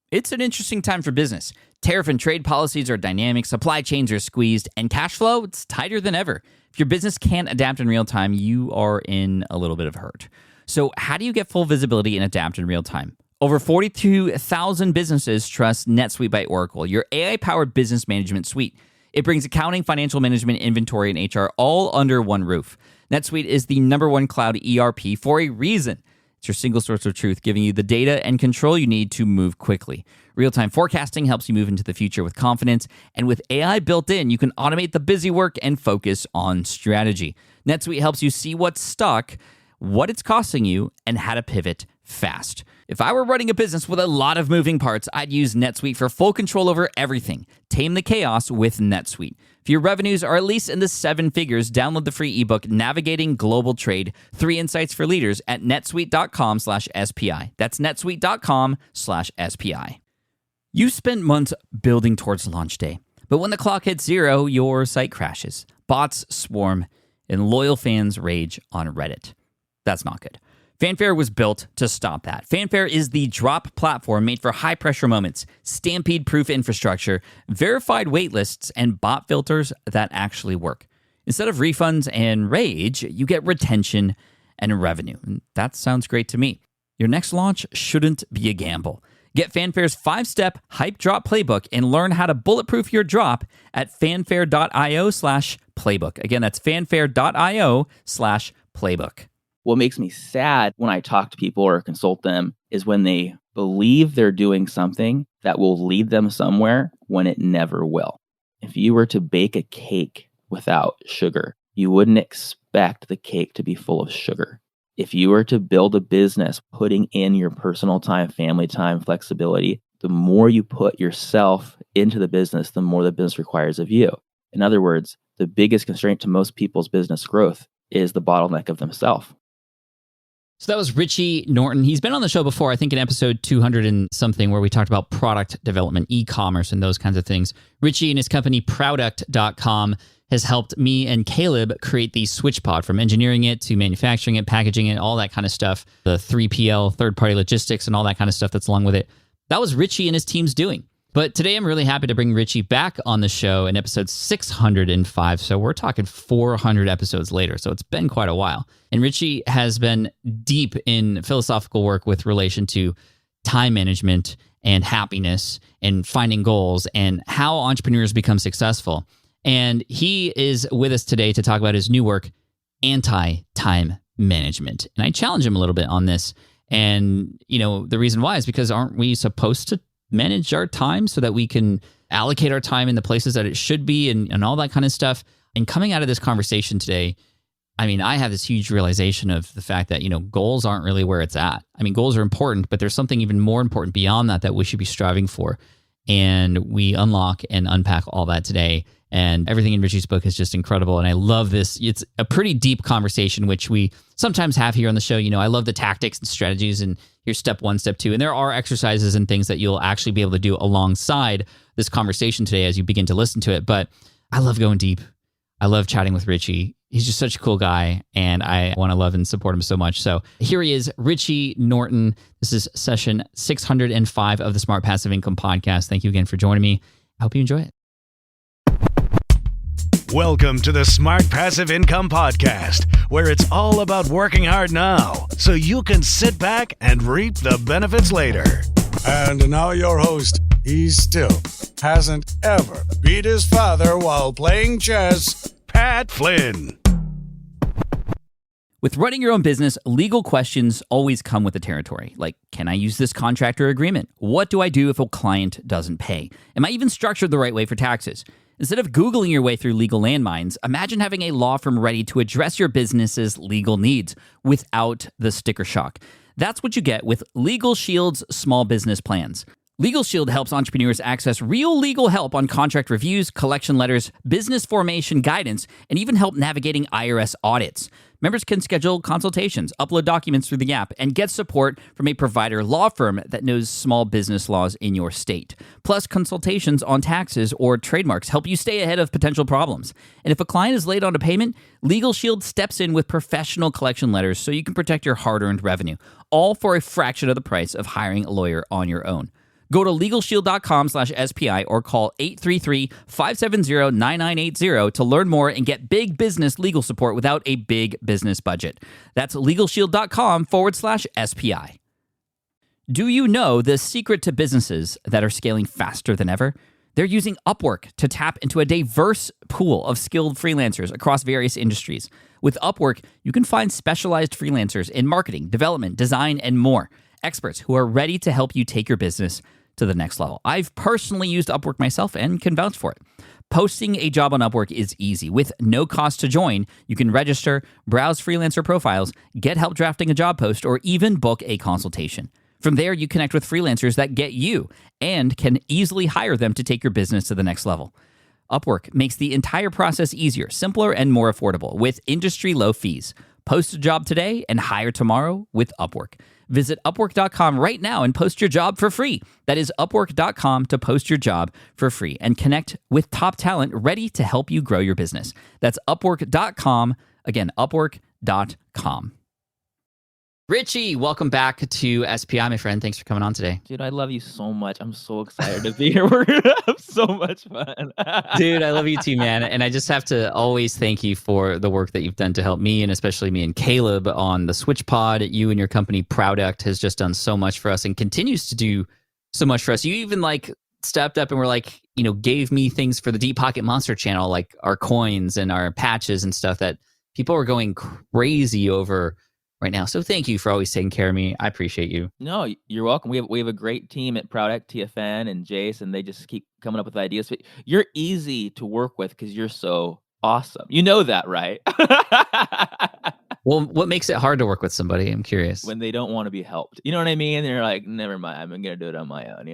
It's an interesting time for business. Tariff and trade policies are dynamic, supply chains are squeezed, and cash flow, it's tighter than ever. If your business can't adapt in real time, you are in a little bit of hurt. So how do you get full visibility and adapt in real time? Over 42,000 businesses trust NetSuite by Oracle, your AI-powered business management suite. It brings accounting, financial management, inventory, and HR all under one roof. NetSuite is the #1 cloud ERP for a reason. It's your single source of truth, giving you the data and control you need to move quickly. Real-time forecasting helps you move into the future with confidence, and with AI built in, you can automate the busy work and focus on strategy. NetSuite helps you see what's stuck, what it's costing you, and how to pivot fast. If I were running a business with a lot of moving parts, I'd use NetSuite for full control over everything. Tame the chaos with NetSuite. If your revenues are at least in the 7 figures, download the free ebook, Navigating Global Trade, 3 Insights for Leaders at netsuite.com/SPI. That's netsuite.com/SPI. You spent months building towards launch day, but when the clock hits 0, your site crashes. Bots swarm, and loyal fans rage on Reddit. That's not good. Fanfare was built to stop that. Fanfare is the drop platform made for high-pressure moments, stampede-proof infrastructure, verified waitlists, and bot filters that actually work. Instead of refunds and rage, you get retention and revenue. And that sounds great to me. Your next launch shouldn't be a gamble. Get Fanfare's 5-step hype drop playbook and learn how to bulletproof your drop at fanfare.io/playbook. Again, that's fanfare.io/playbook. What makes me sad when I talk to people or consult them is when they believe they're doing something that will lead them somewhere when it never will. If you were to bake a cake without sugar, you wouldn't expect the cake to be full of sugar. If you were to build a business putting in your personal time, family time, flexibility, the more you put yourself into the business, the more the business requires of you. In other words, the biggest constraint to most people's business growth is the bottleneck of themselves. So that was Richie Norton. He's been on the show before, I think in episode 200 and something, where we talked about product development, e-commerce, and those kinds of things. Richie and his company, Product.com, has helped me and Caleb create the switch pod, from engineering it to manufacturing it, packaging it, all that kind of stuff, the 3PL, third-party logistics, and all that kind of stuff that's along with it. That was Richie and his team's doing. But today I'm really happy to bring Richie back on the show in episode 605. So we're talking 400 episodes later. So it's been quite a while. And Richie has been deep in philosophical work with relation to time management and happiness and finding goals and how entrepreneurs become successful. And he is with us today to talk about his new work, Anti-Time Management. And I challenge him a little bit on this. And, you know, the reason why is because aren't we supposed to manage our time so that we can allocate our time in the places that it should be and all that kind of stuff? And coming out of this conversation today, I mean, I have this huge realization of the fact that, you know, goals aren't really where it's at. I mean, goals are important, but there's something even more important beyond that we should be striving for. And we unlock and unpack all that today. And everything in Richie's book is just incredible. And I love this. It's a pretty deep conversation, which we sometimes have here on the show. You know, I love the tactics and strategies, and here's step 1, step 2. And there are exercises and things that you'll actually be able to do alongside this conversation today as you begin to listen to it. But I love going deep. I love chatting with Richie. He's just such a cool guy, and I want to love and support him so much. So here he is, Richie Norton. This is session 605 of the Smart Passive Income Podcast. Thank you again for joining me. I hope you enjoy it. Welcome to the Smart Passive Income Podcast, where it's all about working hard now so you can sit back and reap the benefits later. And now your host, he still hasn't ever beat his father while playing chess, Pat Flynn. With running your own business, legal questions always come with the territory. Like, can I use this contract or agreement? What do I do if a client doesn't pay? Am I even structured the right way for taxes? Instead of Googling your way through legal landmines, imagine having a law firm ready to address your business's legal needs without the sticker shock. That's what you get with Legal Shield's small business plans. Legal Shield helps entrepreneurs access real legal help on contract reviews, collection letters, business formation guidance, and even help navigating IRS audits. Members can schedule consultations, upload documents through the app, and get support from a provider law firm that knows small business laws in your state. Plus, consultations on taxes or trademarks help you stay ahead of potential problems. And if a client is late on a payment, Legal Shield steps in with professional collection letters so you can protect your hard-earned revenue, all for a fraction of the price of hiring a lawyer on your own. Go to LegalShield.com/SPI or call 833-570-9980 to learn more and get big business legal support without a big business budget. That's LegalShield.com/SPI. Do you know the secret to businesses that are scaling faster than ever? They're using Upwork to tap into a diverse pool of skilled freelancers across various industries. With Upwork, you can find specialized freelancers in marketing, development, design, and more. Experts who are ready to help you take your business to the next level. I've personally used Upwork myself and can vouch for it. Posting a job on Upwork is easy. With no cost to join, you can register, browse freelancer profiles, get help drafting a job post, or even book a consultation. From there, you connect with freelancers that get you and can easily hire them to take your business to the next level. Upwork makes the entire process easier, simpler, and more affordable with industry-low fees. Post a job today and hire tomorrow with Upwork. Visit Upwork.com right now and post your job for free. That is Upwork.com to post your job for free and connect with top talent ready to help you grow your business. That's Upwork.com. Again, Upwork.com. Richie, welcome back to SPI, my friend. Thanks for coming on today. Dude, I love you so much. I'm so excited to be here. We're going to have so much fun. Dude, I love you too, man. And I just have to always thank you for the work that you've done to help me, and especially me and Caleb on the Switch Pod. You and your company, Product, has just done so much for us and continues to do so much for us. You even stepped up and were gave me things for the Deep Pocket Monster channel, like our coins and our patches and stuff that people are going crazy over right now. So thank you for always taking care of me. I appreciate you. No, you're welcome. We have a great team at Product, TFN and Jace, and they just keep coming up with ideas. But you're easy to work with because you're so awesome. You know that, right? Well, what makes it hard to work with somebody? I'm curious. When they don't want to be helped. You know what I mean? They're like, never mind, I'm going to do it on my own,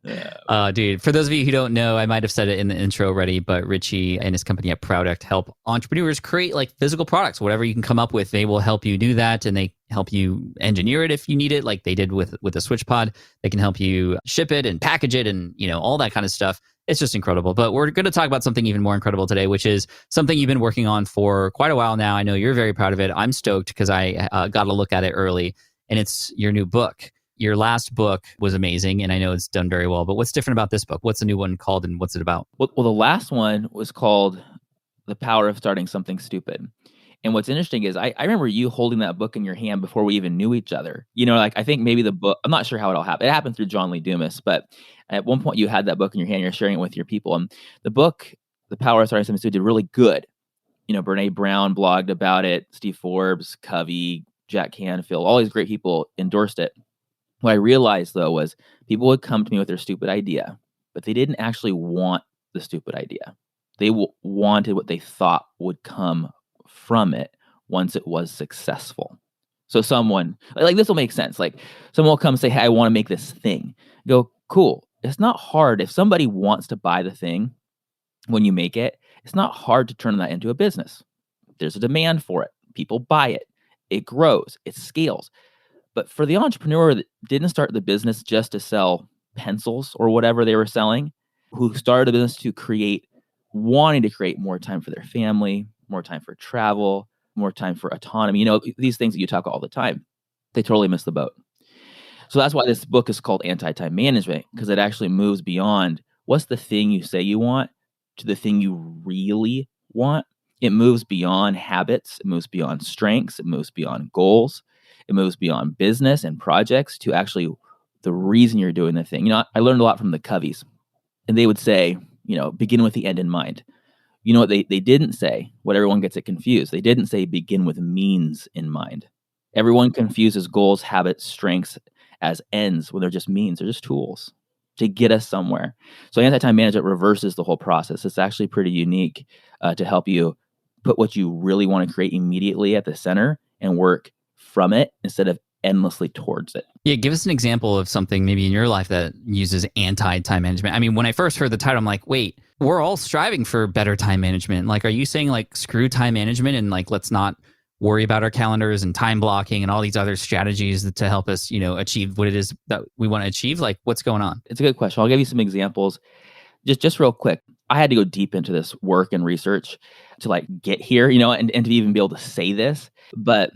Yeah. Dude, for those of you who don't know, I might have said it in the intro already, but Richie and his company at Product help entrepreneurs create physical products. Whatever you can come up with, they will help you do that, and they help you engineer it if you need it, like they did with the Switch Pod. They can help you ship it and package it and all that kind of stuff. It's just incredible. But we're going to talk about something even more incredible today, which is something you've been working on for quite a while now. I know you're very proud of it. I'm stoked because I got a look at it early, and it's your new book. Your last book was amazing, and I know it's done very well. But what's different about this book? What's the new one called, and what's it about? Well, the last one was called The Power of Starting Something Stupid. And what's interesting is I remember you holding that book in your hand before we even knew each other. I think maybe the book, I'm not sure how it all happened. It happened through John Lee Dumas, but at one point you had that book in your hand, you're sharing it with your people. And the book, The Power of Starting Something Stupid, did really good. Brene Brown blogged about it, Steve Forbes, Covey, Jack Canfield, all these great people endorsed it. What I realized, though, was people would come to me with their stupid idea, but they didn't actually want the stupid idea. They wanted what they thought would come from it once it was successful. So someone, this will make sense. Someone will come and say, hey, I want to make this thing. Go, cool. It's not hard. If somebody wants to buy the thing when you make it, it's not hard to turn that into a business. There's a demand for it. People buy it. It grows. It scales. But for the entrepreneur that didn't start the business just to sell pencils or whatever they were selling, who started a business wanting to create more time for their family, more time for travel, more time for autonomy, these things that you talk all the time, they totally missed the boat. So that's why this book is called Anti-Time Management, because it actually moves beyond what's the thing you say you want to the thing you really want. It moves beyond habits. It moves beyond strengths. It moves beyond goals. It moves beyond business and projects to actually the reason you're doing the thing. I learned a lot from the Coveys, and they would say, begin with the end in mind. What they didn't say, what everyone gets it confused. They didn't say begin with means in mind. Everyone confuses goals, habits, strengths as ends when they're just means. They're just tools to get us somewhere. So anti-time management reverses the whole process. It's actually pretty unique to help you put what you really want to create immediately at the center and work from it instead of endlessly towards it. Yeah, give us an example of something maybe in your life that uses anti-time management. I mean, when I first heard the title, I'm like, wait, we're all striving for better time management. Are you saying screw time management and let's not worry about our calendars and time blocking and all these other strategies to help us, achieve what it is that we want to achieve? What's going on? It's a good question. I'll give you some examples. Just real quick. I had to go deep into this work and research to get here, and to even be able to say this. But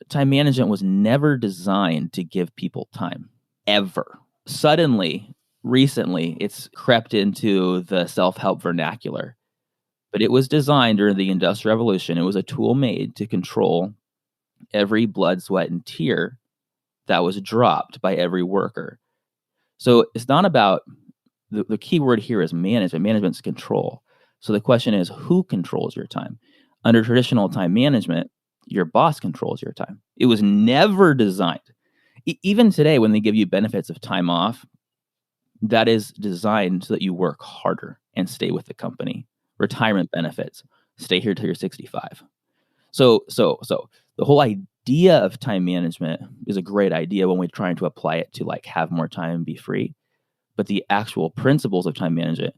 time management was never designed to give people time. ever. Suddenly, recently, it's crept into the self-help vernacular. But it was designed during the Industrial Revolution. It was a tool made to control every blood, sweat, and tear that was dropped by every worker. So it's not about, the key word here is management. Management's control. So the question is, who controls your time? Under traditional time management, your boss controls your time. It was never designed. Even today, when they give you benefits of time off, that is designed so that you work harder and stay with the company. Retirement benefits, stay here till you're 65. So the whole idea of time management is a great idea when we're trying to apply it to like have more time and be free. But the actual principles of time management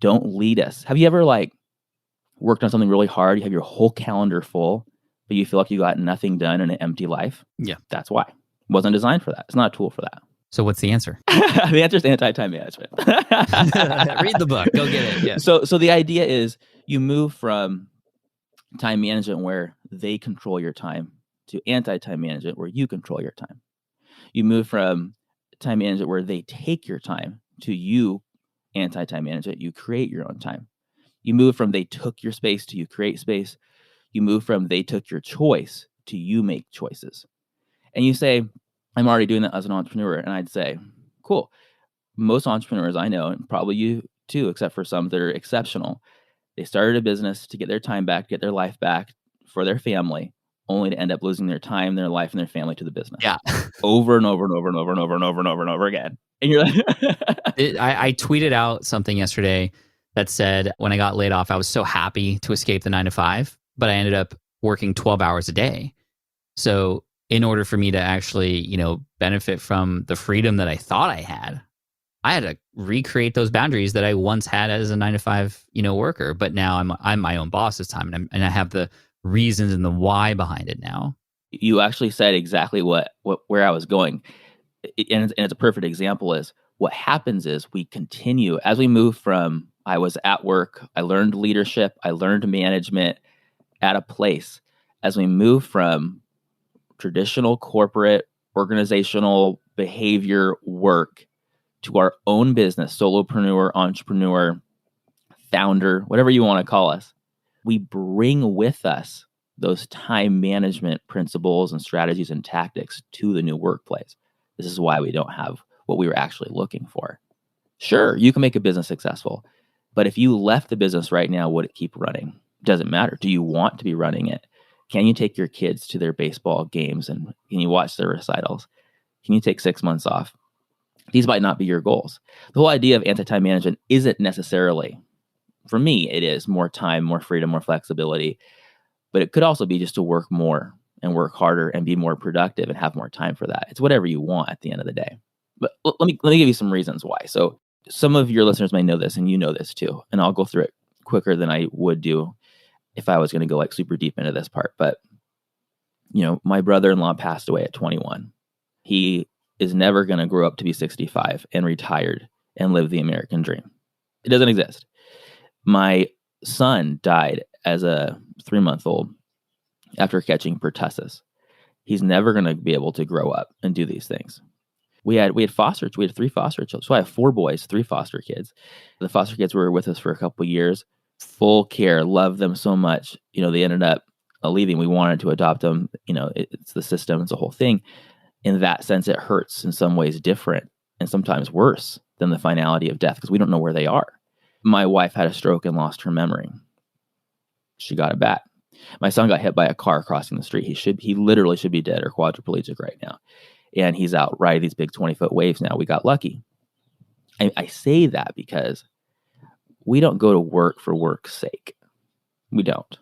don't lead us. Have you ever like worked on something really hard? You have your whole calendar full, but you feel like you got nothing done in an empty life? Yeah. That's why. It wasn't designed for that. It's not a tool for that. So what's the answer? The answer is anti-time management. Read the book. Go get it. Yeah. So the idea is you move from time management where they control your time to anti-time management where you control your time. You move from time management where they take your time to you anti-time management. You create your own time. You move from they took your space to you create space. You move from they took your choice to you make choices. And you say, I'm already doing that as an entrepreneur. And I'd say, cool. Most entrepreneurs I know, and probably you too, except for some that are exceptional, they started a business to get their time back, get their life back for their family, only to end up losing their time, their life, and their family to the business. Yeah. Over and over and over and over and over and over and over and over again. And you're like, I tweeted out something yesterday that said, when I got laid off, I was so happy to escape the 9 to 5, but I ended up working 12 hours a day. So in order for me to actually, benefit from the freedom that I thought I had to recreate those boundaries that I once had as a 9 to 5, worker. But now I'm my own boss this time, and I have the reasons and the why behind it now. You actually said exactly where I was going, and it's a perfect example. Is what happens is we continue as we move from I was at work, I learned leadership, I learned management at a place. As we move from traditional corporate organizational behavior work to our own business, solopreneur, entrepreneur, founder, whatever you want to call us, we bring with us those time management principles and strategies and tactics to the new workplace. This is why we don't have what we were actually looking for. Sure, you can make a business successful, but if you left the business right now, would it keep running? Doesn't matter. Do you want to be running it? Can you take your kids to their baseball games and can you watch their recitals? Can you take 6 months off? These might not be your goals. The whole idea of anti-time management isn't necessarily, for me, it is more time, more freedom, more flexibility. But it could also be just to work more and work harder and be more productive and have more time for that. It's whatever you want at the end of the day. But let me give you some reasons why. So some of your listeners may know this and you know this too. And I'll go through it quicker than I would do if I was going to go like super deep into this part. But, my brother-in-law passed away at 21. He is never going to grow up to be 65 and retired and live the American dream. It doesn't exist. My son died as a 3-month-old after catching pertussis. He's never going to be able to grow up and do these things. We had 3 foster children. So I have 4 boys, 3 foster kids. The foster kids were with us for a couple of years. Full care, loved them so much. They ended up leaving. We wanted to adopt them. It's the system. It's a whole thing. In that sense, it hurts in some ways different and sometimes worse than the finality of death because we don't know where they are. My wife had a stroke and lost her memory. She got it back. My son got hit by a car crossing the street. He literally should be dead or quadriplegic right now. And he's out riding these big 20-foot waves now. We got lucky. I say that because we don't go to work for work's sake. We don't.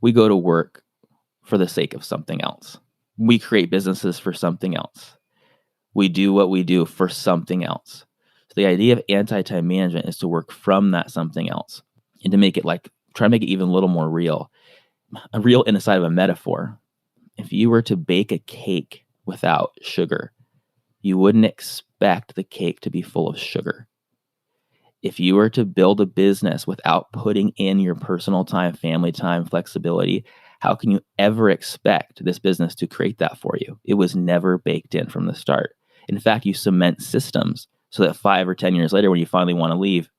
We go to work for the sake of something else. We create businesses for something else. We do what we do for something else. So the idea of anti-time management is to work from that something else and to make it try to make it even a little more real. A real in the side of a metaphor. If you were to bake a cake without sugar, you wouldn't expect the cake to be full of sugar. If you were to build a business without putting in your personal time, family time, flexibility, how can you ever expect this business to create that for you? It was never baked in from the start. In fact, you cement systems so that 5 or 10 years later, when you finally want to leave,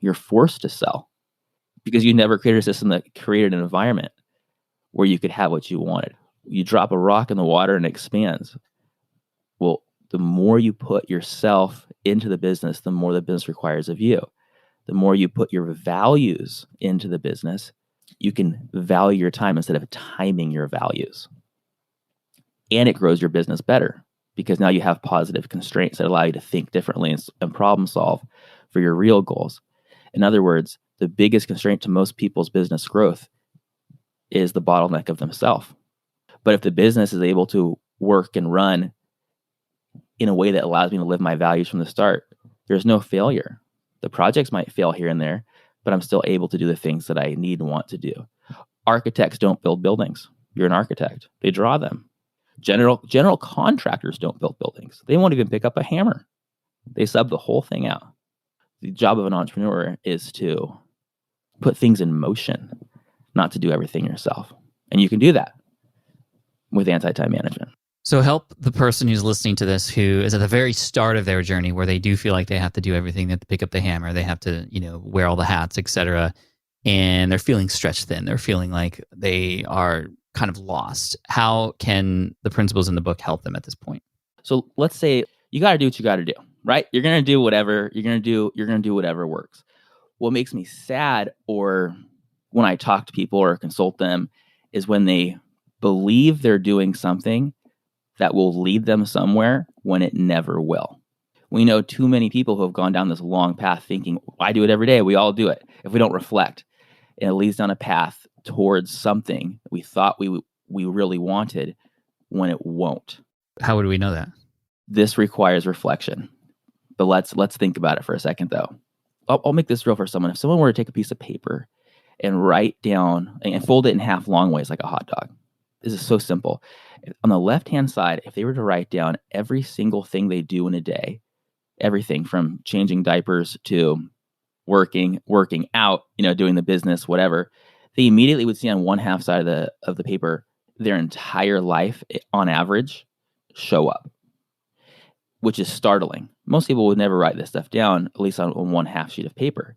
you're forced to sell because you never created a system that created an environment where you could have what you wanted. You drop a rock in the water and it expands. Well, the more you put yourself into the business, the more the business requires of you. The more you put your values into the business, you can value your time instead of timing your values. And it grows your business better because now you have positive constraints that allow you to think differently and problem solve for your real goals. In other words, the biggest constraint to most people's business growth is the bottleneck of themselves. But if the business is able to work and run in a way that allows me to live my values from the start, there's no failure. The projects might fail here and there, but I'm still able to do the things that I need and want to do. Architects don't build buildings. You're an architect. They draw them. General contractors don't build buildings. They won't even pick up a hammer. They sub the whole thing out. The job of an entrepreneur is to put things in motion, not to do everything yourself. And you can do that with anti-time management. So help the person who's listening to this who is at the very start of their journey where they do feel like they have to do everything, they have to pick up the hammer, they have to, wear all the hats, etc. And they're feeling stretched thin. They're feeling like they are kind of lost. How can the principles in the book help them at this point? So let's say you got to do what you got to do, right? You're going to do whatever you're going to do whatever works. What makes me sad, or when I talk to people or consult them, is when they believe they're doing something that will lead them somewhere when it never will. We know too many people who have gone down this long path thinking, I do it every day. We all do it. If we don't reflect, and it leads down a path towards something we thought we really wanted when it won't. How would we know that? This requires reflection. But let's think about it for a second, though. I'll make this real for someone. If someone were to take a piece of paper and write down and fold it in half long ways like a hot dog. This is so simple. On the left-hand side, if they were to write down every single thing they do in a day, everything from changing diapers to working out, doing the business, whatever, they immediately would see on one half side of the paper their entire life, on average, show up, which is startling. Most people would never write this stuff down, at least on one half sheet of paper.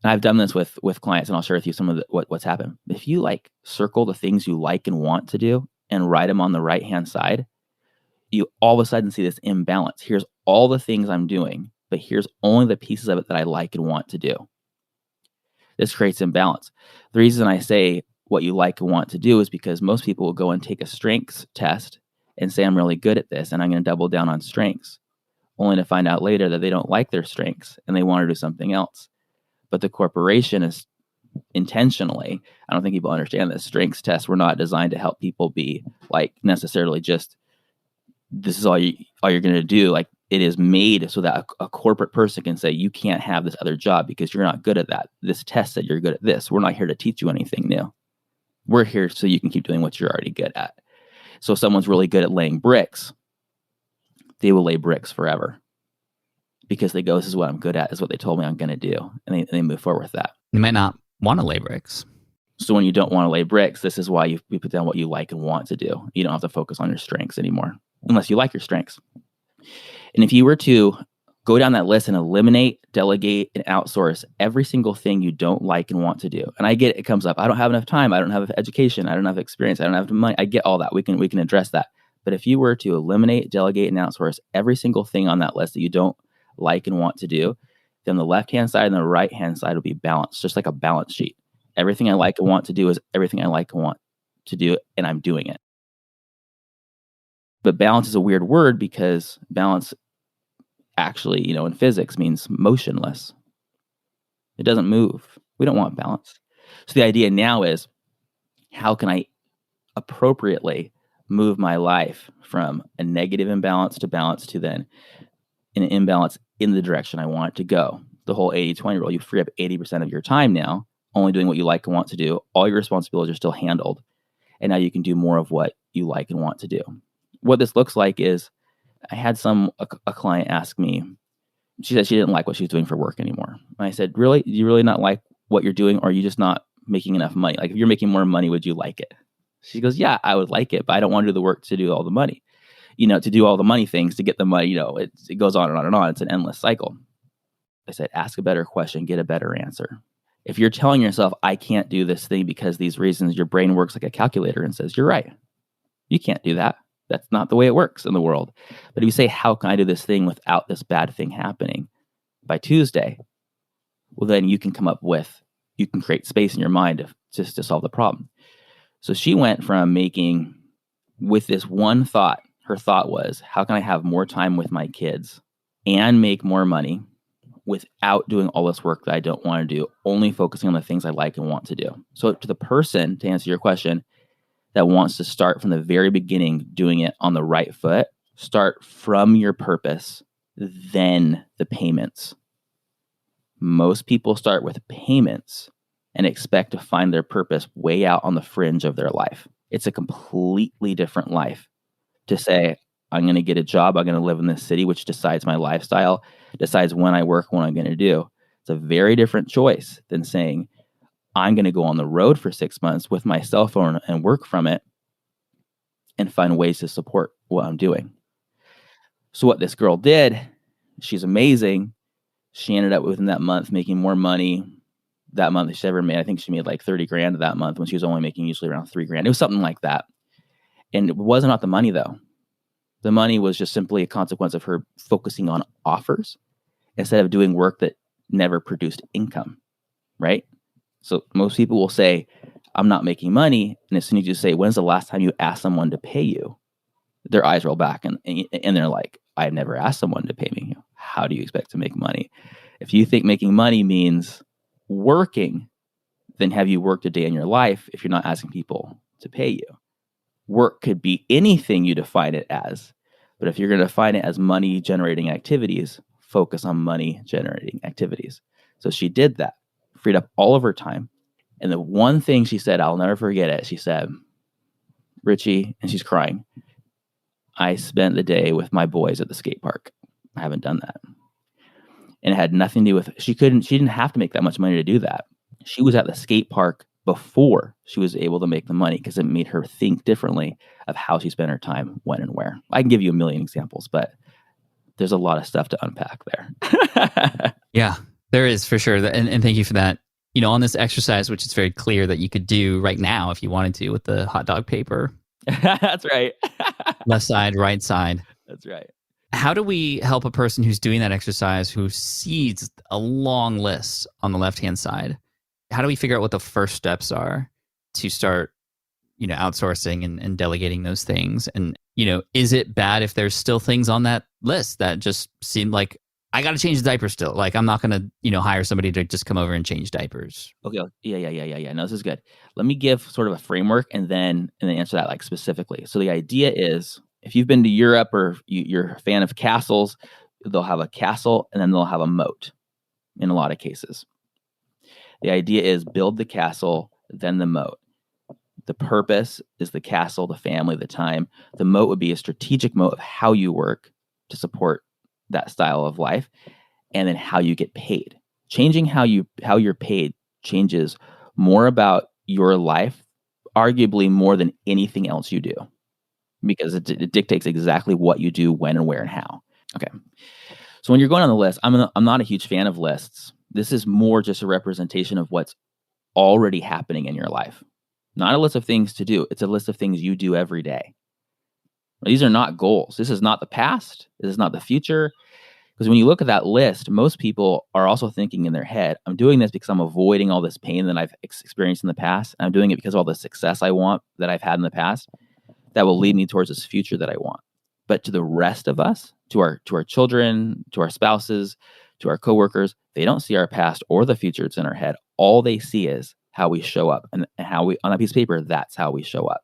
And I've done this with clients, and I'll share with you some of what's happened. If you circle the things you like and want to do and write them on the right-hand side, you all of a sudden see this imbalance. Here's all the things I'm doing, but here's only the pieces of it that I like and want to do. This creates imbalance. The reason I say what you like and want to do is because most people will go and take a strengths test and say, I'm really good at this, and I'm going to double down on strengths, only to find out later that they don't like their strengths and they want to do something else. But the corporation is intentionally, I don't think people understand this, strengths tests were not designed to help people be necessarily just, this is all you're going to do. It is made so that a corporate person can say, you can't have this other job because you're not good at that. This test said you're good at this. We're not here to teach you anything new. We're here so you can keep doing what you're already good at. So if someone's really good at laying bricks, they will lay bricks forever. Because they go, this is what I'm good at, is what they told me I'm going to do. And they move forward with that. You might not want to lay bricks. So when you don't want to lay bricks, this is why you put down what you like and want to do. You don't have to focus on your strengths anymore, unless you like your strengths. And if you were to go down that list and eliminate, delegate, and outsource every single thing you don't like and want to do. And I get it comes up. I don't have enough time. I don't have education. I don't have experience. I don't have money. I get all that. We can address that. But if you were to eliminate, delegate, and outsource every single thing on that list that you don't like and want to do, then the left-hand side and the right-hand side will be balanced, just like a balance sheet. Everything I like and want to do is everything I like and want to do, and I'm doing it. But balance is a weird word because balance actually, in physics means motionless. It doesn't move. We don't want balance. So the idea now is, how can I appropriately move my life from a negative imbalance to balance to then an imbalance in the direction I want it to go? The whole 80-20 rule, you free up 80% of your time now, only doing what you like and want to do. All your responsibilities are still handled. And now you can do more of what you like and want to do. What this looks like is, I had a client ask me, she said she didn't like what she was doing for work anymore. And I said, really? Do you really not like what you're doing? Or are you just not making enough money? If you're making more money, would you like it? She goes, yeah, I would like it, but I don't want to do the work to do all the money. to do all the money things, to get the money, it goes on and on and on. It's an endless cycle. I said, ask a better question, get a better answer. If you're telling yourself, I can't do this thing because these reasons, your brain works like a calculator and says, you're right. You can't do that. That's not the way it works in the world. But if you say, how can I do this thing without this bad thing happening by Tuesday? Well, then you can create space in your mind to solve the problem. So she went from making, with this one thought, her thought was, how can I have more time with my kids and make more money without doing all this work that I don't want to do, only focusing on the things I like and want to do. So to the person, to answer your question, that wants to start from the very beginning, doing it on the right foot, start from your purpose, then the payments. Most people start with payments and expect to find their purpose way out on the fringe of their life. It's a completely different life to say, I'm going to get a job, I'm going to live in this city, which decides my lifestyle, decides when I work, what I'm going to do. It's a very different choice than saying, I'm going to go on the road for 6 months with my cell phone and work from it and find ways to support what I'm doing. So what this girl did, she's amazing. She ended up within that month making more money that month than she ever made. I think she made like 30 grand that month when she was only making usually around 3 grand. It was something like that. And it wasn't about the money though. The money was just simply a consequence of her focusing on offers instead of doing work that never produced income, right? So most people will say, I'm not making money. And as soon as you say, when's the last time you asked someone to pay you? Their eyes roll back and they're like, I've never asked someone to pay me. How do you expect to make money? If you think making money means working, then have you worked a day in your life if you're not asking people to pay you? Work could be anything you define it as. But if you're going to define it as money generating activities, focus on money generating activities. So she did that, freed up all of her time. And the one thing she said, I'll never forget it. She said, Richie, and she's crying, I spent the day with my boys at the skate park. I haven't done that. And it had nothing to do with, she didn't have to make that much money to do that. She was at the skate park before she was able to make the money because it made her think differently of how she spent her time, when and where. I can give you a million examples, but there's a lot of stuff to unpack there. Yeah, there is for sure. And thank you for that. On this exercise, which is very clear that you could do right now if you wanted to with the hot dog paper. That's right. Left side, right side. That's right. How do we help a person who's doing that exercise who sees a long list on the left-hand side? How do we figure out what the first steps are to start, outsourcing and delegating those things? And, is it bad if there's still things on that list that just seem like, I got to change the diapers still? Like, I'm not going to, hire somebody to just come over and change diapers. Okay. Yeah. No, this is good. Let me give sort of a framework and then answer that like specifically. So the idea is, if you've been to Europe or you're a fan of castles, they'll have a castle and then they'll have a moat in a lot of cases. The idea is build the castle, then the moat. The purpose is the castle, the family, the time. The moat would be a strategic moat of how you work to support that style of life, and then how you get paid. Changing how you're paid changes more about your life, arguably more than anything else you do, because it dictates exactly what you do, when and where and how. Okay. So when you're going on the list, I'm not a huge fan of lists. This is more just a representation of what's already happening in your life. Not a list of things to do. It's a list of things you do every day. These are not goals. This is not the past. This is not the future. Because when you look at that list, most people are also thinking in their head, I'm doing this because I'm avoiding all this pain that I've experienced in the past. I'm doing it because of all the success I want that I've had in the past that will lead me towards this future that I want. But to the rest of us, to our children, to our spouses, to our coworkers, they don't see our past or the future that's in our head. All they see is how we show up, and how we, on that piece of paper, that's how we show up.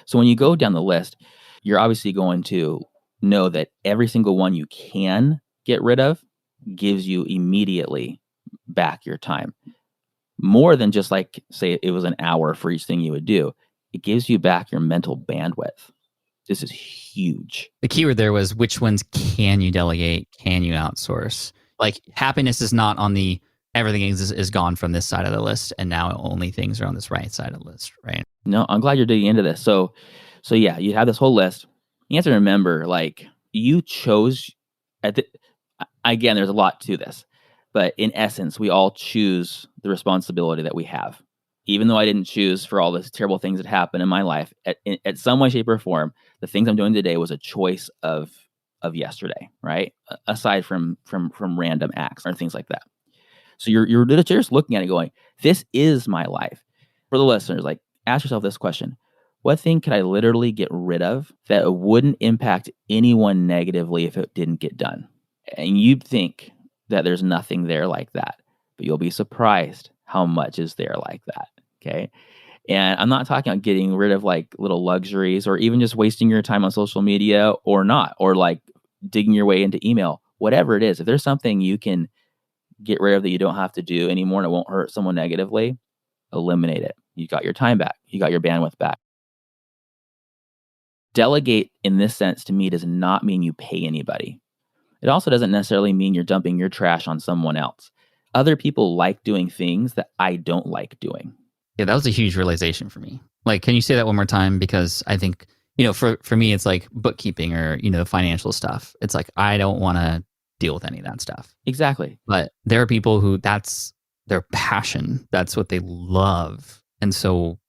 So when you go down the list, you're obviously going to know that every single one you can get rid of gives you immediately back your time. More than just like, say it was an hour for each thing you would do. It gives you back your mental bandwidth. This is huge. The keyword there was, which ones can you delegate? Can you outsource? Like, happiness is not on the, everything is gone from this side of the list, and now only things are on this right side of the list, right? No, I'm glad you're digging into this. So yeah, you have this whole list. You have to remember, like, you chose, again, there's a lot to this, but in essence, we all choose the responsibility that we have. Even though I didn't choose for all these terrible things that happened in my life, at some way, shape, or form, the things I'm doing today was a choice of yesterday, right? Aside from random acts or things like that. So you're just looking at it going, this is my life. For the listeners, like, ask yourself this question. What thing could I literally get rid of that wouldn't impact anyone negatively if it didn't get done? And you'd think that there's nothing there like that, but you'll be surprised how much is there like that. Okay. And I'm not talking about getting rid of like little luxuries or even just wasting your time on social media or not, or like digging your way into email, whatever it is. If there's something you can get rid of that you don't have to do anymore and it won't hurt someone negatively, eliminate it. You got your time back. You got your bandwidth back. Delegate in this sense to me does not mean you pay anybody. It also doesn't necessarily mean you're dumping your trash on someone else. Other people like doing things that I don't like doing. Yeah, that was a huge realization for me. Like, can you say that one more time? Because I think, for me, it's like bookkeeping or, financial stuff. It's like, I don't want to deal with any of that stuff. Exactly. But there are people who that's their passion. That's what they love. And so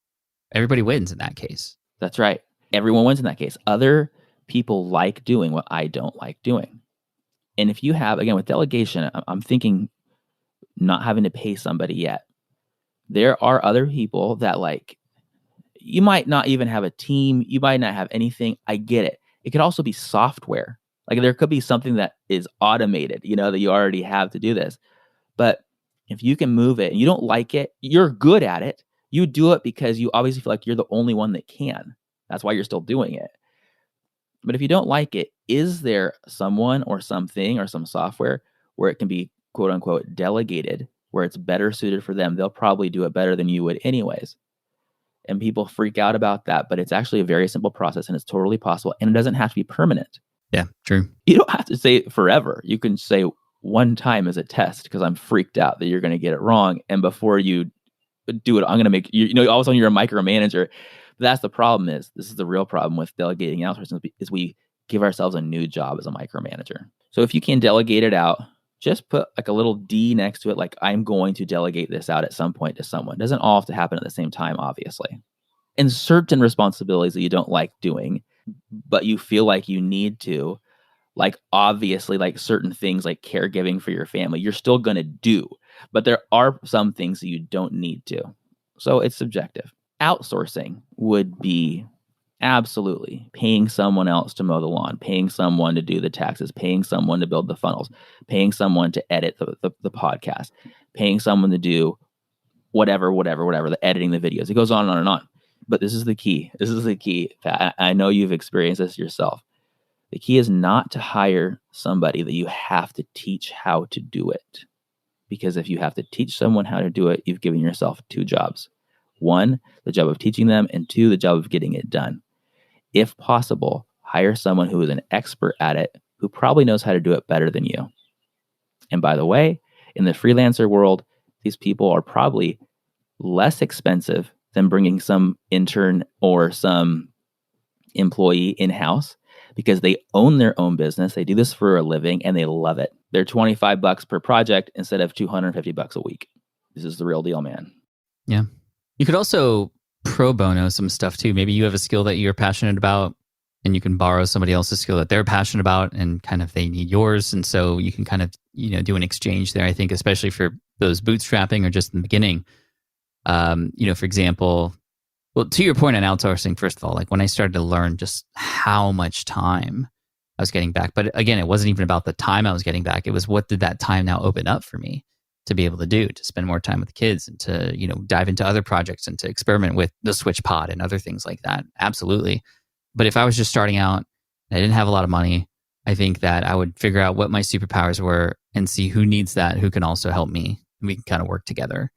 everybody wins in that case. That's right. Everyone wins in that case. Other people like doing what I don't like doing. And if you have, again, with delegation, I'm thinking not having to pay somebody yet. There are other people that, like, you might not even have a team. You might not have anything. I get it. It could also be software. Like, there could be something that is automated, that you already have to do this. But if you can move it and you don't like it, you're good at it. You do it because you obviously feel like you're the only one that can. That's why you're still doing it. But if you don't like it, is there someone or something or some software where it can be, quote unquote, delegated, where it's better suited for them? They'll probably do it better than you would anyways. And people freak out about that, but it's actually a very simple process and it's totally possible. And it doesn't have to be permanent. Yeah, true. You don't have to say it forever. You can say one time as a test because I'm freaked out that you're going to get it wrong. And before you do it, I'm going to make all of a sudden you're a micromanager. But that's the problem. This is the real problem with delegating and outsourcing, is we give ourselves a new job as a micromanager. So if you can delegate it out, just put like a little D next to it, like, I'm going to delegate this out at some point to someone. It doesn't all have to happen at the same time, obviously. And certain responsibilities that you don't like doing, but you feel like you need to, like, obviously, like certain things like caregiving for your family, you're still going to do. But there are some things that you don't need to. So it's subjective. Outsourcing would be absolutely paying someone else to mow the lawn, paying someone to do the taxes, paying someone to build the funnels, paying someone to edit the podcast, paying someone to do whatever, the editing the videos. It goes on and on and on. But this is the key. This is the key. I know you've experienced this yourself. The key is not to hire somebody that you have to teach how to do it. Because if you have to teach someone how to do it, you've given yourself two jobs. One, the job of teaching them, and two, the job of getting it done. If possible, hire someone who is an expert at it, who probably knows how to do it better than you. And by the way, in the freelancer world, these people are probably less expensive than bringing some intern or some employee in-house, because they own their own business. They do this for a living and they love it. They're $25 per project instead of $250 a week. This is the real deal, man. Yeah. You could also pro bono some stuff too. Maybe you have a skill that you're passionate about and you can borrow somebody else's skill that they're passionate about and kind of they need yours. And so you can kind of, do an exchange there, I think, especially for those bootstrapping or just in the beginning. For example, well, to your point on outsourcing, first of all, like when I started to learn just how much time I was getting back, but again, it wasn't even about the time I was getting back. It was, what did that time now open up for me to be able to do, to spend more time with the kids and to, dive into other projects and to experiment with the Switch Pod and other things like that. Absolutely. But if I was just starting out and I didn't have a lot of money, I think that I would figure out what my superpowers were and see who needs that, who can also help me. And we can kind of work together.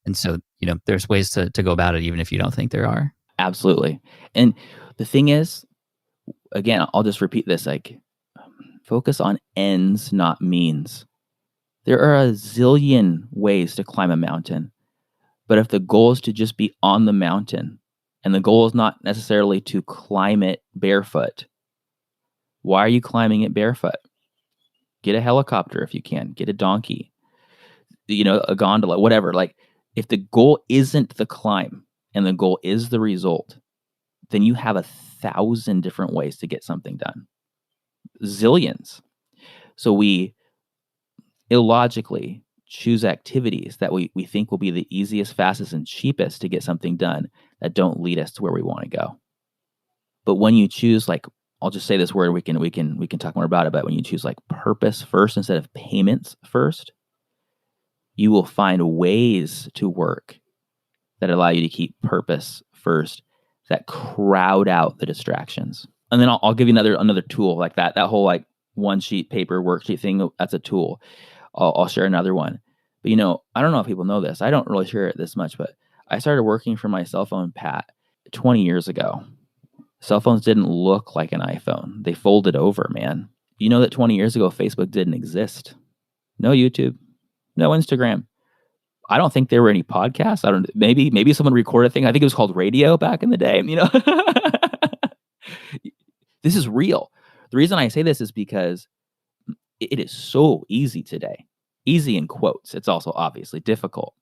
And so, there's ways to go about it, even if you don't think there are. Absolutely. And the thing is, again, I'll just repeat this, like, focus on ends, not means. There are a zillion ways to climb a mountain. But if the goal is to just be on the mountain, and the goal is not necessarily to climb it barefoot, Why are you climbing it barefoot? Get a helicopter if you can. Get a donkey, a gondola, whatever. Like, if the goal isn't the climb and the goal is the result, then you have 1,000 different ways to get something done. Zillions. So we illogically choose activities that we think will be the easiest, fastest, and cheapest to get something done that don't lead us to where we want to go. But when you choose, like, I'll just say this word, we can talk more about it, but when you choose like purpose first instead of payments first, you will find ways to work that allow you to keep purpose first, that crowd out the distractions. And then I'll give you another tool like that whole like one sheet paper worksheet thing. That's a tool. I'll share another one. But I don't know if people know this. I don't really share it this much, but I started working for my cell phone, Pat, 20 years ago. Cell phones didn't look like an iPhone. They folded over, man. You know that 20 years ago, Facebook didn't exist. No YouTube, no Instagram. I don't think there were any podcasts. Maybe someone recorded a thing. I think it was called radio back in the day. This is real. The reason I say this is because it is so easy today. Easy in quotes. It's also obviously difficult.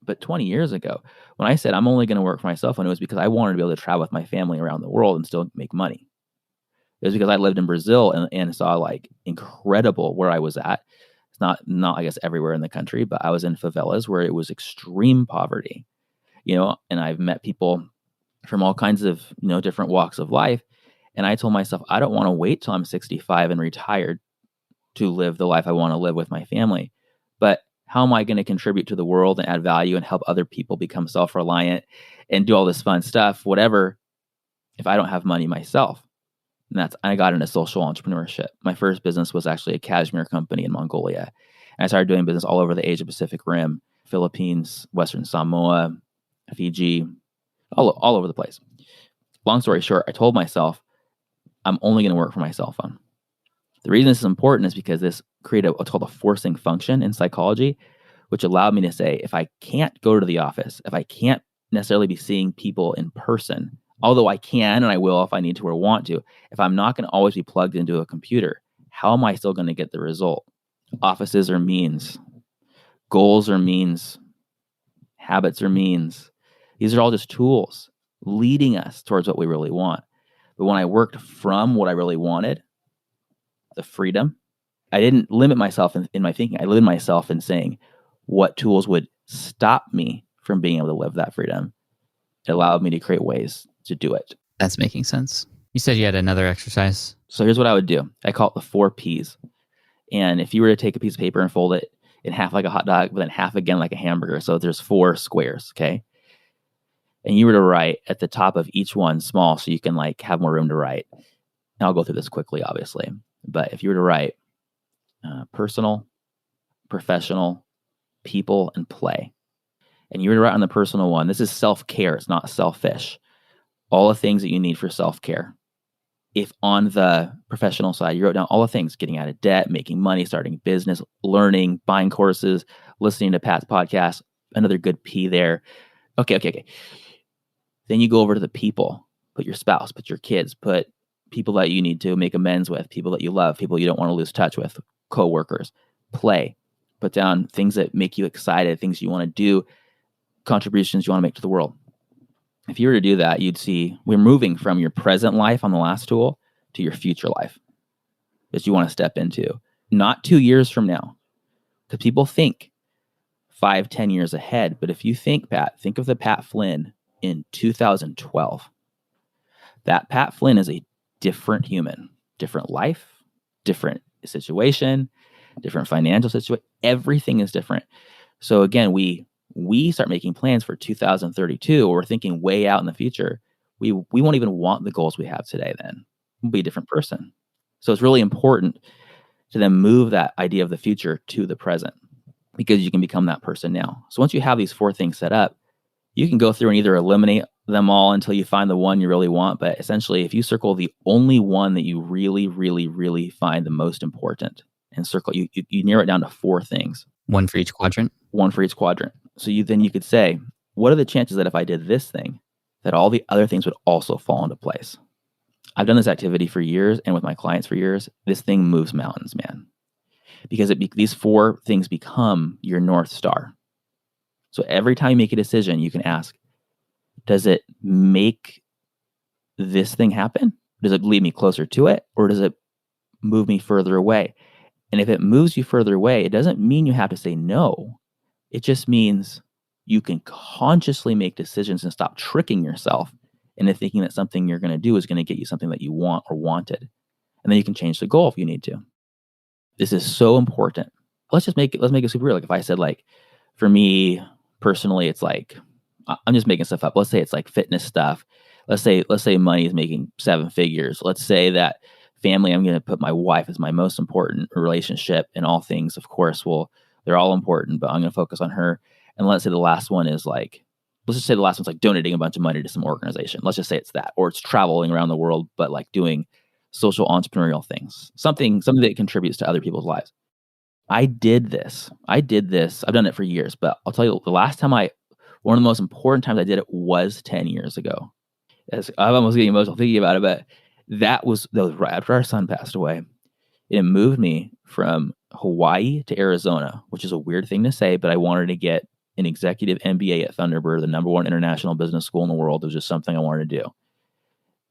But 20 years ago, when I said I'm only going to work for myself, and it was because I wanted to be able to travel with my family around the world and still make money. It was because I lived in Brazil and saw like incredible where I was at. It's not I guess everywhere in the country, but I was in favelas where it was extreme poverty, and I've met people from all kinds of, different walks of life. And I told myself, I don't want to wait till I'm 65 and retired to live the life I want to live with my family. But how am I going to contribute to the world and add value and help other people become self-reliant and do all this fun stuff, whatever, if I don't have money myself? And I got into social entrepreneurship. My first business was actually a cashmere company in Mongolia. And I started doing business all over the Asia Pacific Rim, Philippines, Western Samoa, Fiji, all over the place. Long story short, I told myself, I'm only going to work for my cell phone. The reason this is important is because this created what's called a forcing function in psychology, which allowed me to say, if I can't go to the office, if I can't necessarily be seeing people in person, although I can and I will if I need to or want to, if I'm not going to always be plugged into a computer, how am I still going to get the result? Offices are means. Goals are means. Habits are means. These are all just tools leading us towards what we really want. But when I worked from what I really wanted, the freedom, I didn't limit myself in my thinking. I limited myself in saying what tools would stop me from being able to live that freedom. It allowed me to create ways to do it. That's making sense. You said you had another exercise. So here's what I would do. I call it the 4 Ps. And if you were to take a piece of paper and fold it in half like a hot dog, but then half again like a hamburger, so there's 4 squares, okay? And you were to write at the top of each one small so you can like have more room to write. And I'll go through this quickly, obviously. But if you were to write personal, professional, people, and play, and you were to write on the personal one, this is self-care. It's not selfish. All the things that you need for self-care. If on the professional side, you wrote down all the things, getting out of debt, making money, starting business, learning, buying courses, listening to Pat's podcast, another good P there. Okay. Then you go over to the people, put your spouse, put your kids, put people that you need to make amends with, people that you love, people you don't want to lose touch with, coworkers. Play. Put down things that make you excited, things you want to do, contributions you want to make to the world. If you were to do that, you'd see we're moving from your present life on the last tool to your future life that you want to step into. Not 2 years from now. Because people think 5-10 years ahead. But if you think of the Pat Flynn in 2012. That Pat Flynn is a different human, different life, different situation, different financial situation. Everything is different. So again, we start making plans for 2032, or we're thinking way out in the future. We won't even want the goals we have today then. We'll be a different person. So it's really important to then move that idea of the future to the present, because you can become that person now. So once you have these 4 things set up, you can go through and either eliminate them all until you find the one you really want. But essentially, if you circle the only one that you really, really, really find the most important, and circle, you narrow it down to 4 things. One for each quadrant? One for each quadrant. So you could say, what are the chances that if I did this thing, that all the other things would also fall into place? I've done this activity for years and with my clients for years. This thing moves mountains, man, because these 4 things become your North Star. So every time you make a decision, you can ask, does it make this thing happen? Does it lead me closer to it, or does it move me further away? And if it moves you further away, it doesn't mean you have to say no. It just means you can consciously make decisions and stop tricking yourself into thinking that something you're going to do is going to get you something that you want or wanted. And then you can change the goal if you need to. This is so important. Let's make it super real. Like if I said, like, for me personally, it's like, I'm just making stuff up. Let's say it's like fitness stuff. Let's say money is making 7 figures. Let's say that family, I'm going to put my wife as my most important relationship in all things. Of course, well, they're all important, but I'm going to focus on her. And let's say the last one is like, let's just say the last one's like donating a bunch of money to some organization. Let's just say it's that, or it's traveling around the world, but like doing social entrepreneurial things, something that contributes to other people's lives. I did this. I've done it for years, but I'll tell you, one of the most important times I did it was 10 years ago. I'm almost getting emotional thinking about it, but that was right after our son passed away. It moved me from Hawaii to Arizona, which is a weird thing to say, but I wanted to get an executive MBA at Thunderbird, the #1 international business school in the world. It was just something I wanted to do.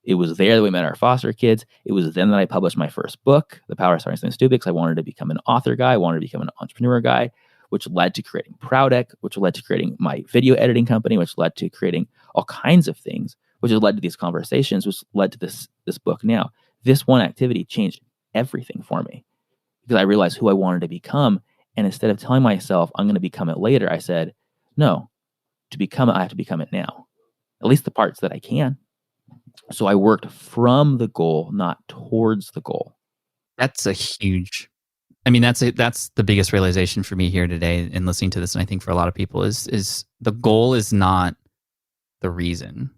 It was there that we met our foster kids. It was then that I published my first book, The Power of Starting Something Stupid, because I wanted to become an author guy. I wanted to become an entrepreneur guy, which led to creating Proudeck, which led to creating my video editing company, which led to creating all kinds of things, which has led to these conversations, which led to this book now. This one activity changed everything for me because I realized who I wanted to become. And instead of telling myself I'm going to become it later, I said, no, to become it, I have to become it now, at least the parts that I can. So I worked from the goal, not towards the goal. That's that's the biggest realization for me here today in listening to this. And I think for a lot of people is the goal is not the reason,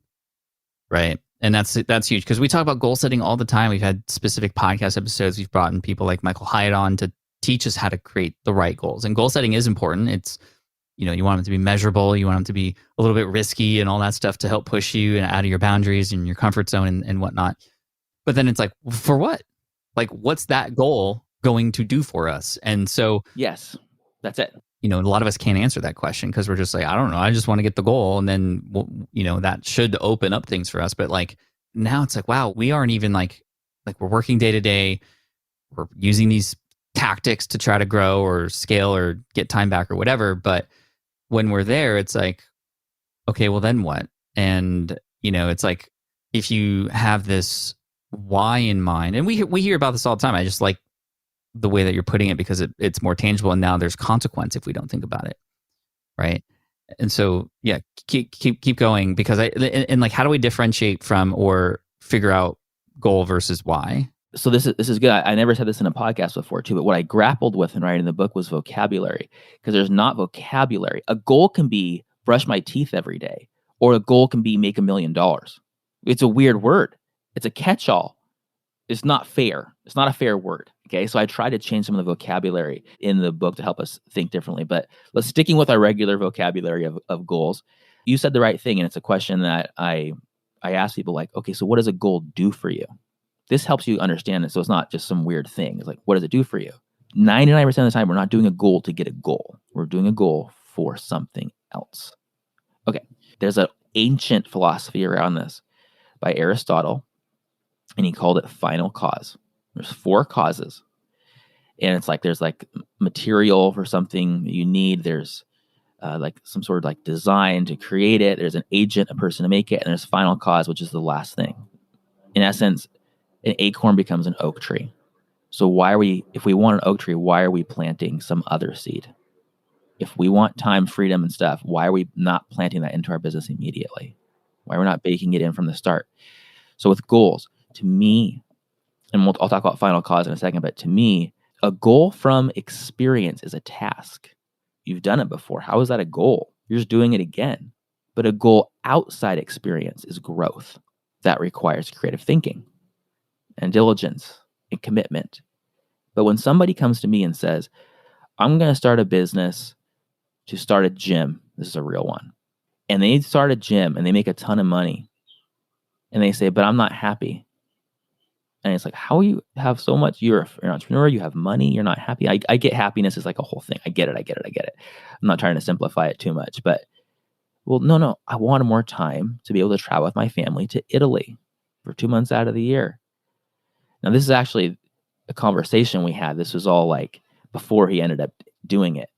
right? And that's huge because we talk about goal setting all the time. We've had specific podcast episodes. We've brought in people like Michael Hyatt on to teach us how to create the right goals. And goal setting is important. It's, you want them to be measurable. You want them to be a little bit risky and all that stuff to help push you and out of your boundaries and your comfort zone and whatnot. But then it's like, for what? Like, what's that goal going to do for us? And so, yes, that's it. A lot of us can't answer that question because we're just like, I don't know. I just want to get the goal. And then, that should open up things for us. But like now it's like, wow, we aren't even like we're working day to day. We're using these tactics to try to grow or scale or get time back or whatever. But when we're there, it's like, okay, well then what? And, it's like, if you have this why in mind, and we hear about this all the time. I just like the way that you're putting it because it's more tangible, and now there's consequence if we don't think about it, right? And so, yeah, keep going because and like, how do we differentiate from or figure out goal versus why? So this is good. I never said this in a podcast before too, but what I grappled with in writing the book was vocabulary, because there's not vocabulary. A goal can be brush my teeth every day, or a goal can be make $1 million. It's a weird word. It's a catch-all. It's not fair. It's not a fair word. Okay, so I tried to change some of the vocabulary in the book to help us think differently. But let's sticking with our regular vocabulary of goals. You said the right thing, and it's a question that I ask people like, okay, so what does a goal do for you? This helps you understand it, so it's not just some weird thing. It's like, what does it do for you? 99% of the time, we're not doing a goal to get a goal. We're doing a goal for something else. Okay, there's an ancient philosophy around this by Aristotle, and he called it final cause. There's 4 causes, and it's like there's like material for something you need. There's like some sort of like design to create it. There's an agent, a person to make it, and there's final cause, which is the last thing. In essence, an acorn becomes an oak tree. So if we want an oak tree, why are we planting some other seed? If we want time, freedom, and stuff, why are we not planting that into our business immediately? Why are we not baking it in from the start? So with goals, to me, and I'll talk about final cause in a second, but to me, a goal from experience is a task. You've done it before. How is that a goal? You're just doing it again. But a goal outside experience is growth. That requires creative thinking and diligence and commitment. But when somebody comes to me and says, I'm going to start a business to start a gym, this is a real one, and they start a gym and they make a ton of money, and they say, but I'm not happy. And it's like, how you have so much? You're an entrepreneur. You have money. You're not happy. I get happiness is like a whole thing. I get it. I'm not trying to simplify it too much, but well, no. I wanted more time to be able to travel with my family to Italy for 2 months out of the year. Now, this is actually a conversation we had. This was all like before he ended up doing it.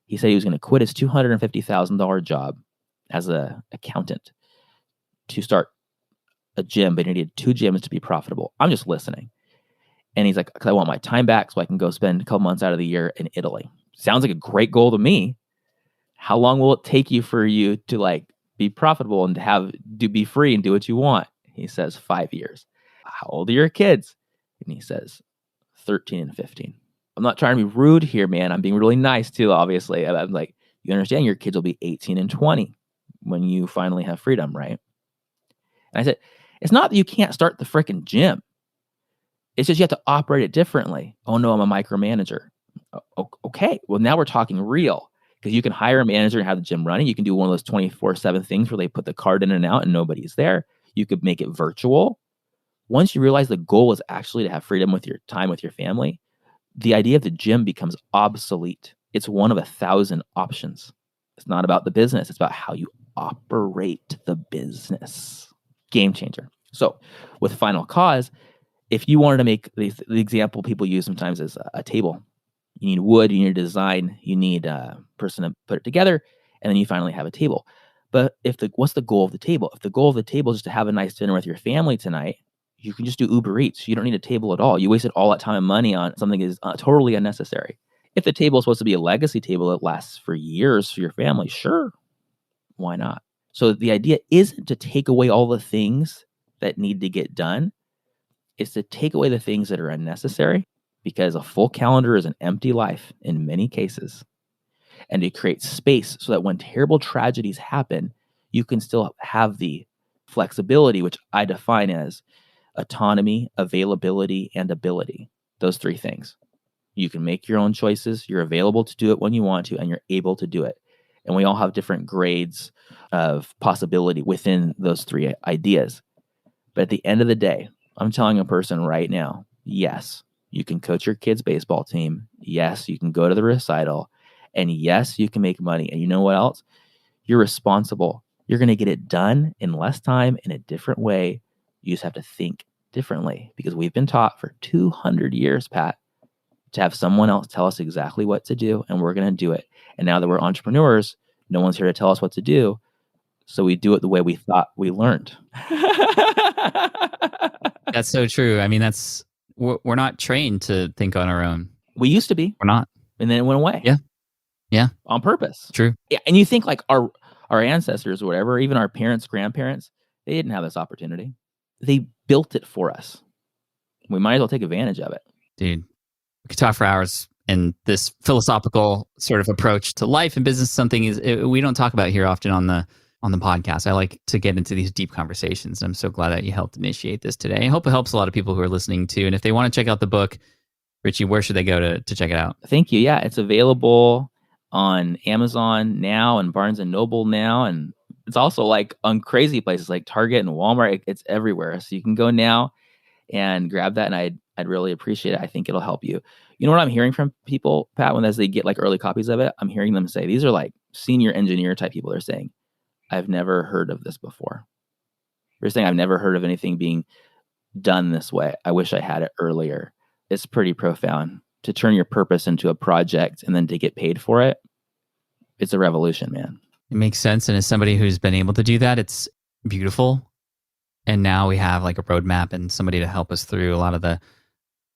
He said he was going to quit his $250,000 job as an accountant to start a gym, but he needed 2 gyms to be profitable. I'm just listening. And he's like, because I want my time back so I can go spend a couple months out of the year in Italy. Sounds like a great goal to me. How long will it take you for you to like be profitable and to be free and do what you want? He says 5 years. How old are your kids? And he says 13 and 15. I'm not trying to be rude here, man. I'm being really nice too, obviously. I'm like, you understand your kids will be 18 and 20 when you finally have freedom, right? And I said, it's not that you can't start the freaking gym. It's just you have to operate it differently. Oh no, I'm a micromanager. Okay, well now we're talking real. Because you can hire a manager and have the gym running. You can do one of those 24/7 things where they put the card in and out and nobody's there. You could make it virtual. Once you realize the goal is actually to have freedom with your time with your family, the idea of the gym becomes obsolete. It's one of 1,000 options. It's not about the business. It's about how you operate the business. Game changer. So with Final Cause, if you wanted to make the example people use sometimes is a table. You need wood, you need a design, you need a person to put it together, and then you finally have a table. But what's the goal of the table? If the goal of the table is just to have a nice dinner with your family tonight, you can just do Uber Eats. You don't need a table at all. You wasted all that time and money on something that is totally unnecessary. If the table is supposed to be a legacy table that lasts for years for your family, sure, why not? So the idea isn't to take away all the things that need to get done. It's to take away the things that are unnecessary, because a full calendar is an empty life in many cases, and to create space so that when terrible tragedies happen, you can still have the flexibility, which I define as autonomy, availability, and ability. Those 3 things. You can make your own choices, you're available to do it when you want to, and you're able to do it. And we all have different grades of possibility within those 3 ideas. But at the end of the day, I'm telling a person right now, yes, you can coach your kid's baseball team. Yes, you can go to the recital. And yes, you can make money. And you know what else? You're responsible. You're going to get it done in less time in a different way. You just have to think differently, because we've been taught for 200 years, Pat, to have someone else tell us exactly what to do, and we're going to do it. And now that we're entrepreneurs, no one's here to tell us what to do. So we do it the way we thought we learned. That's so true. I mean, we're not trained to think on our own. We used to be. We're not. And then it went away. Yeah. On purpose. True. Yeah. And you think like our ancestors or whatever, even our parents, grandparents, they didn't have this opportunity. They built it for us. We might as well take advantage of it. Dude, we could talk for hours. And this philosophical sort of approach to life and business, we don't talk about here often on the podcast. I like to get into these deep conversations. I'm so glad that you helped initiate this today. I hope it helps a lot of people who are listening too. And if they want to check out the book, Richie, where should they go to check it out? Thank you. Yeah, it's available on Amazon now and Barnes & Noble now. And it's also like on crazy places like Target and Walmart. It's everywhere. So you can go now and grab that. And I'd really appreciate it. I think it'll help you. You know what I'm hearing from people, Pat, as they get like early copies of it? I'm hearing them say, these are like senior engineer type people. They're saying, I've never heard of this before. They're saying, I've never heard of anything being done this way. I wish I had it earlier. It's pretty profound to turn your purpose into a project and then to get paid for it. It's a revolution, man. It makes sense. And as somebody who's been able to do that, it's beautiful. And now we have like a roadmap and somebody to help us through a lot of the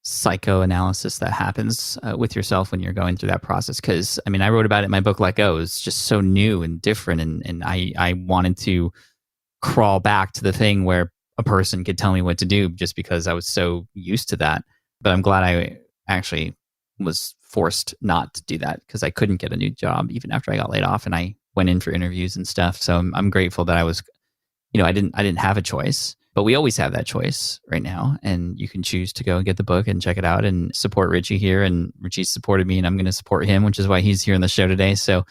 psychoanalysis that happens with yourself when you're going through that process. Because I mean, I wrote about it in my book, Let Go. It's just so new and different. And I wanted to crawl back to the thing where a person could tell me what to do just because I was so used to that. But I'm glad I actually was forced not to do that because I couldn't get a new job even after I got laid off, and I went in for interviews and stuff. So I'm grateful that I was, I didn't have a choice. But we always have that choice right now, and you can choose to go and get the book and check it out and support Richie here. And Richie supported me, and I'm going to support him, which is why he's here on the show today. So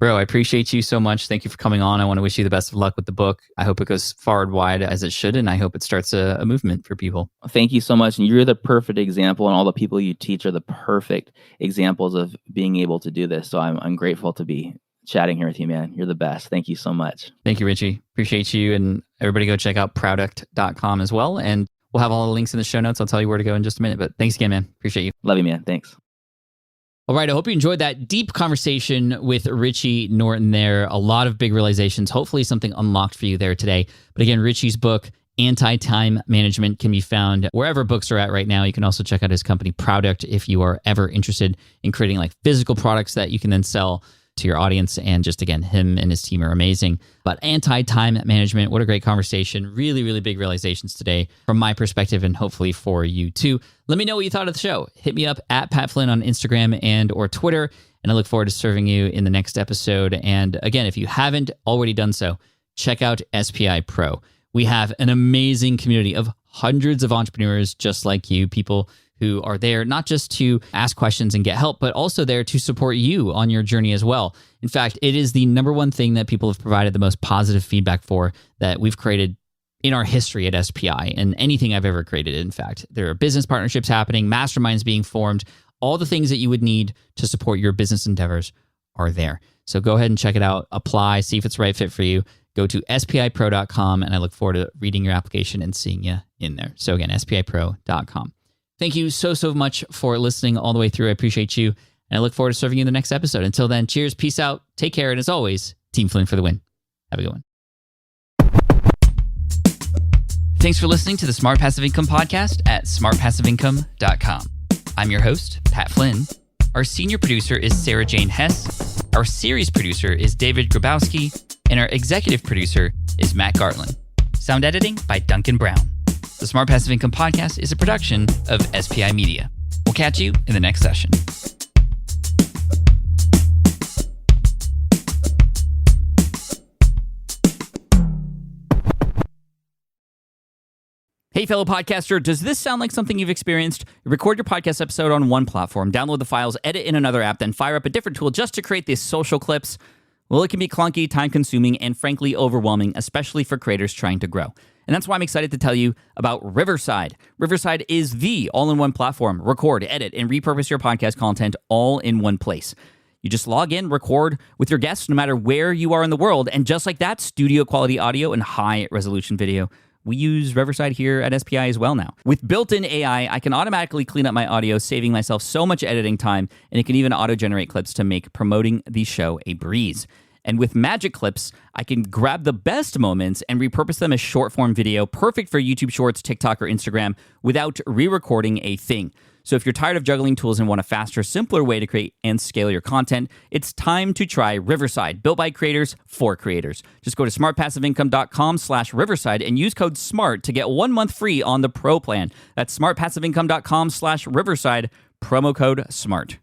Bro, I appreciate you so much. Thank you for coming on. I want to wish you the best of luck with the book. I hope it goes far and wide as it should, and I hope it starts a movement for people. Thank you so much. And you're the perfect example, and all the people you teach are the perfect examples of being able to do this. So I'm grateful to be chatting here with you, man. You're the best. Thank you so much. Thank you, Richie. Appreciate you. And everybody go check out Prouduct.com as well. And we'll have all the links in the show notes. I'll tell you where to go in just a minute. But thanks again, man. Appreciate you. Love you, man. Thanks. All right. I hope you enjoyed that deep conversation with Richie Norton there. A lot of big realizations. Hopefully something unlocked for you there today. But again, Richie's book, Anti-Time Management, can be found wherever books are at right now. You can also check out his company, Prouduct, if you are ever interested in creating like physical products that you can then sell to your audience. And just again, him and his team are amazing. But anti-time management, what a great conversation. Really, really big realizations today from my perspective, and hopefully for you too. Let me know what you thought of the show. Hit me up at Pat Flynn on Instagram and or Twitter. And I look forward to serving you in the next episode. And again, if you haven't already done so, check out SPI Pro. We have an amazing community of hundreds of entrepreneurs just like you, people who are there not just to ask questions and get help, but also there to support you on your journey as well. In fact, it is the number one thing that people have provided the most positive feedback for that we've created in our history at SPI and anything I've ever created. In fact, there are business partnerships happening, masterminds being formed, all the things that you would need to support your business endeavors are there. So go ahead and check it out, apply, see if it's the right fit for you. Go to spipro.com, and I look forward to reading your application and seeing you in there. So again, spipro.com. Thank you so much for listening all the way through. I appreciate you, and I look forward to serving you in the next episode. Until then, cheers, peace out, take care, and as always, Team Flynn for the win. Have a good one. Thanks for listening to the Smart Passive Income Podcast at smartpassiveincome.com. I'm your host, Pat Flynn. Our senior producer is Sarah Jane Hess. Our series producer is David Grabowski, and our executive producer is Matt Gartland. Sound editing by Duncan Brown. The Smart Passive Income Podcast is a production of SPI Media. We'll catch you in the next session. Hey, fellow podcaster, does this sound like something you've experienced? You record your podcast episode on one platform, download the files, edit in another app, then fire up a different tool just to create these social clips? Well, it can be clunky, time-consuming, and frankly overwhelming, especially for creators trying to grow. And that's why I'm excited to tell you about Riverside. Riverside is the all-in-one platform. Record, edit, and repurpose your podcast content all in one place. You just log in, record with your guests no matter where you are in the world, and just like that, studio-quality audio and high-resolution video. We use Riverside here at SPI as well now. With built-in AI, I can automatically clean up my audio, saving myself so much editing time, and it can even auto-generate clips to make promoting the show a breeze. And with Magic Clips, I can grab the best moments and repurpose them as short-form video, perfect for YouTube Shorts, TikTok, or Instagram, without re-recording a thing. So if you're tired of juggling tools and want a faster, simpler way to create and scale your content, it's time to try Riverside, built by creators for creators. Just go to smartpassiveincome.com/Riverside and use code SMART to get 1 month free on the Pro plan. That's smartpassiveincome.com/Riverside, promo code SMART.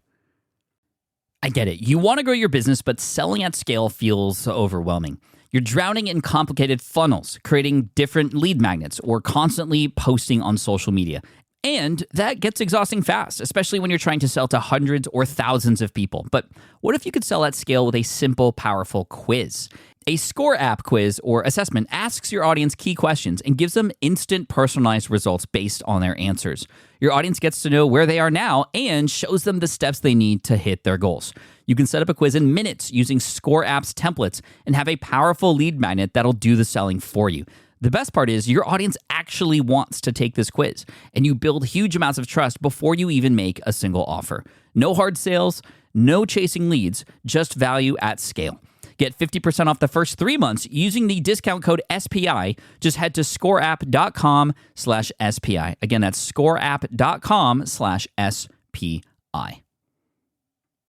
I get it. You want to grow your business, but selling at scale feels overwhelming. You're drowning in complicated funnels, creating different lead magnets, or constantly posting on social media. And that gets exhausting fast, especially when you're trying to sell to hundreds or thousands of people. But what if you could sell at scale with a simple, powerful quiz? A score app quiz or assessment asks your audience key questions and gives them instant personalized results based on their answers. Your audience gets to know where they are now and shows them the steps they need to hit their goals. You can set up a quiz in minutes using Score App's templates and have a powerful lead magnet that'll do the selling for you. The best part is your audience actually wants to take this quiz, and you build huge amounts of trust before you even make a single offer. No hard sales, no chasing leads, just value at scale. Get 50% off the first 3 months using the discount code SPI. Just head to scoreapp.com/SPI. Again, that's scoreapp.com/SPI.